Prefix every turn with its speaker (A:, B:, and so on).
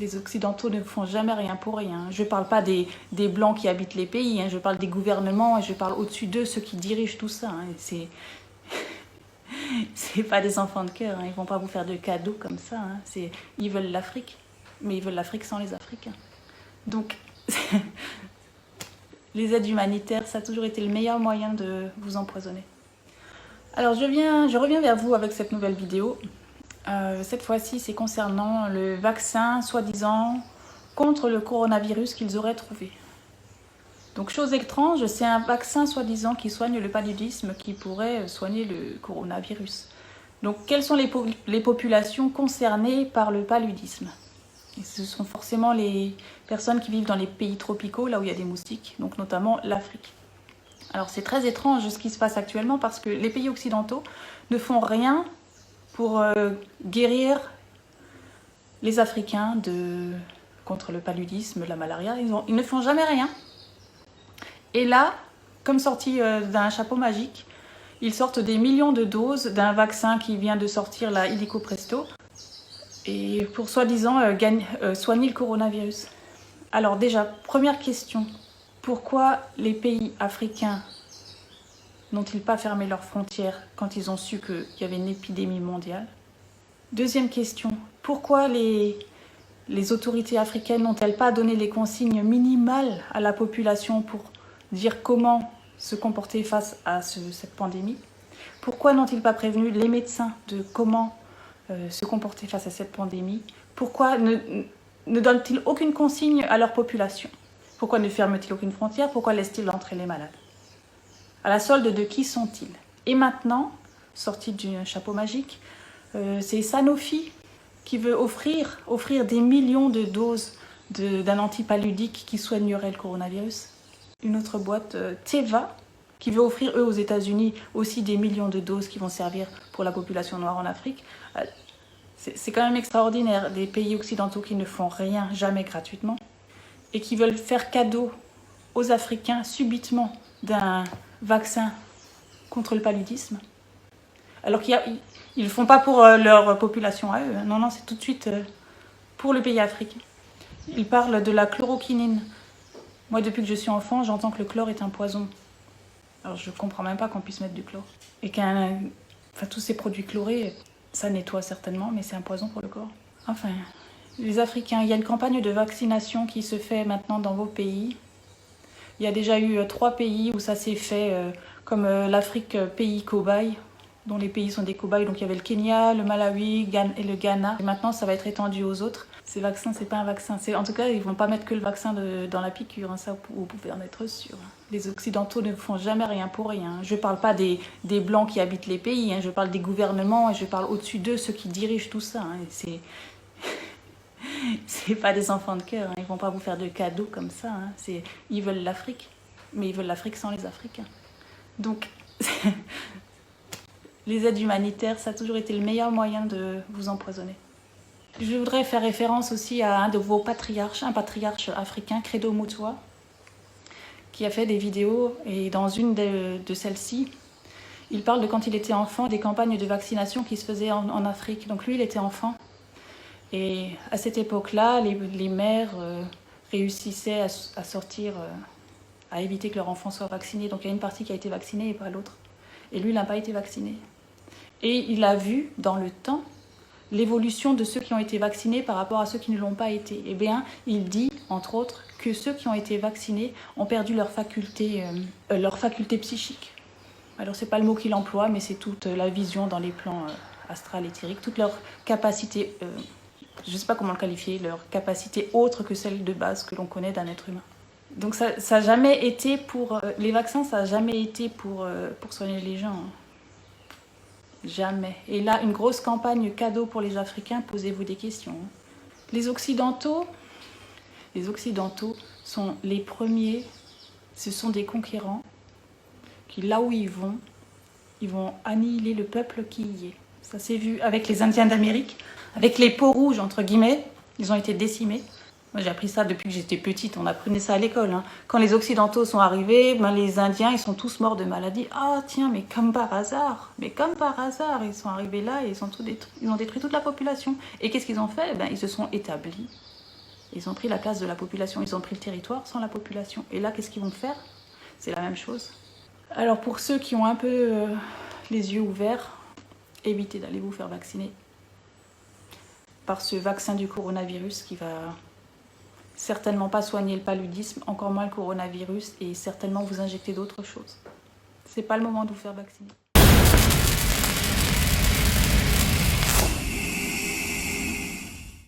A: Les Occidentaux ne font jamais rien pour rien. Je ne parle pas des Blancs qui habitent les pays, hein. Je parle des gouvernements et je parle au-dessus d'eux, ceux qui dirigent tout ça. Hein. C'est pas des enfants de cœur, hein. Ils ne vont pas vous faire de cadeaux comme ça. Hein. Ils veulent l'Afrique, mais ils veulent l'Afrique sans les Africains. Donc, les aides humanitaires, ça a toujours été le meilleur moyen de vous empoisonner. Alors, je reviens vers vous avec cette nouvelle vidéo. Cette fois-ci, c'est concernant le vaccin, soi-disant, contre le coronavirus qu'ils auraient trouvé. Donc, chose étrange, c'est un vaccin, soi-disant, qui soigne le paludisme, qui pourrait soigner le coronavirus. Donc, quelles sont les populations concernées par le paludisme? Et ce sont forcément les personnes qui vivent dans les pays tropicaux, là où il y a des moustiques, donc notamment l'Afrique. Alors, c'est très étrange ce qui se passe actuellement parce que les pays occidentaux ne font rien pour guérir les Africains contre le paludisme, la malaria. Ils ne font jamais rien. Et là, comme sorti d'un chapeau magique, ils sortent des millions de doses d'un vaccin qui vient de sortir, la illico presto, et pour soi-disant soigner le coronavirus. Alors déjà, première question, pourquoi les pays africains n'ont-ils pas fermé leurs frontières quand ils ont su qu'il y avait une épidémie mondiale? Deuxième question, pourquoi les autorités africaines n'ont-elles pas donné les consignes minimales à la population pour dire comment se comporter face à cette pandémie? Pourquoi n'ont-ils pas prévenu les médecins de comment se comporter face à cette pandémie? Pourquoi ne donnent-ils aucune consigne à leur population? Pourquoi ne ferment-ils aucune frontière? Pourquoi laissent-ils entrer les malades? À la solde de qui sont-ils? Et maintenant, sorti du chapeau magique, c'est Sanofi qui veut offrir des millions de doses d'un antipaludique qui soignerait le coronavirus. Une autre boîte, Teva, qui veut offrir, eux, aux États-Unis, aussi des millions de doses qui vont servir pour la population noire en Afrique. C'est quand même extraordinaire, des pays occidentaux qui ne font rien, jamais gratuitement, et qui veulent faire cadeau aux Africains subitement d'un vaccin contre le paludisme. Alors qu'ils ne le font pas pour leur population à eux. Non, c'est tout de suite pour le pays africain. Ils parlent de la chloroquinine. Moi, depuis que je suis enfant, j'entends que le chlore est un poison. Alors, je ne comprends même pas qu'on puisse mettre du chlore. Et tous ces produits chlorés, ça nettoie certainement, mais c'est un poison pour le corps. Enfin, les Africains, il y a une campagne de vaccination qui se fait maintenant dans vos pays. Il y a déjà eu 3 pays où ça s'est fait, comme l'Afrique, pays cobaye, dont les pays sont des cobayes. Donc il y avait le Kenya, le Malawi et le Ghana. Et maintenant, ça va être étendu aux autres. Ces vaccins, c'est pas un vaccin. En tout cas, ils vont pas mettre que le vaccin dans la piqûre. Hein, ça, vous pouvez en être sûr. Les Occidentaux ne font jamais rien pour rien. Je parle pas des Blancs qui habitent les pays. Hein, je parle des gouvernements et je parle au-dessus d'eux, ceux qui dirigent tout ça. Hein, c'est pas des enfants de cœur. Hein, ils vont pas vous faire de cadeaux comme ça. Hein, ils veulent l'Afrique, mais ils veulent l'Afrique sans les Africains. Donc, les aides humanitaires, ça a toujours été le meilleur moyen de vous empoisonner. Je voudrais faire référence aussi à un de vos patriarches, un patriarche africain, Credo Mutwa, qui a fait des vidéos, et dans une de celles-ci, il parle de quand il était enfant, des campagnes de vaccination qui se faisaient en Afrique. Donc lui, il était enfant, et à cette époque-là, les mères réussissaient à sortir, à éviter que leur enfant soit vacciné. Donc il y a une partie qui a été vaccinée et pas l'autre. Et lui, il n'a pas été vacciné. Et il a vu, dans le temps, l'évolution de ceux qui ont été vaccinés par rapport à ceux qui ne l'ont pas été. Eh bien, il dit, entre autres, que ceux qui ont été vaccinés ont perdu leur faculté psychique. Alors, c'est pas le mot qu'il emploie, mais c'est toute la vision dans les plans astral éthériques, toute leur capacité, je ne sais pas comment le qualifier, leur capacité autre que celle de base que l'on connaît d'un être humain. Donc, ça n'a jamais été pour... les vaccins, ça n'a jamais été pour soigner les gens. Hein. Jamais. Et là, une grosse campagne cadeau pour les Africains, posez-vous des questions. Les Occidentaux sont les premiers, ce sont des conquérants qui, là où ils vont annihiler le peuple qui y est. Ça s'est vu avec les Indiens d'Amérique, avec les peaux rouges, entre guillemets, ils ont été décimés. Moi, j'ai appris ça depuis que j'étais petite, on apprenait ça à l'école. Hein. Quand les Occidentaux sont arrivés, les Indiens, ils sont tous morts de maladie. Ah tiens, mais comme par hasard, ils sont arrivés là et ils ont détruit toute la population. Et qu'est-ce qu'ils ont fait? Ils se sont établis Ils ont pris la place de la population, ils ont pris le territoire sans la population. Et là, qu'est-ce qu'ils vont faire? C'est la même chose. Alors pour ceux qui ont un peu les yeux ouverts, évitez d'aller vous faire vacciner par ce vaccin du coronavirus qui va certainement pas soigner le paludisme, encore moins le coronavirus, et certainement vous injecter d'autres choses. C'est pas le moment de vous faire vacciner.